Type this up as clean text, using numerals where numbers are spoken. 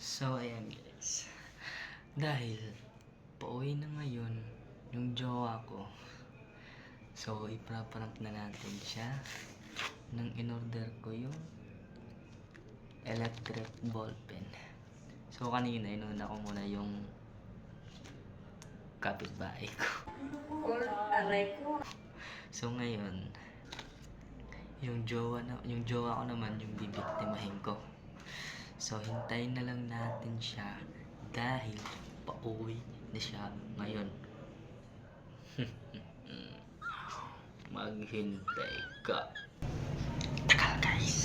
So, ayan guys. Dahil pauwi na ngayon yung jowa ko. So, ipaprank na natin siya nang in-order ko yung electric ballpen. So, kanina inuna ko muna yung kapitbahay ko. So, ngayon, yung jowa ko naman yung bibiktimahin ko. So, hintayin na lang natin siya dahil pauwi na siya ngayon. Maghintay ka. Tagal guys.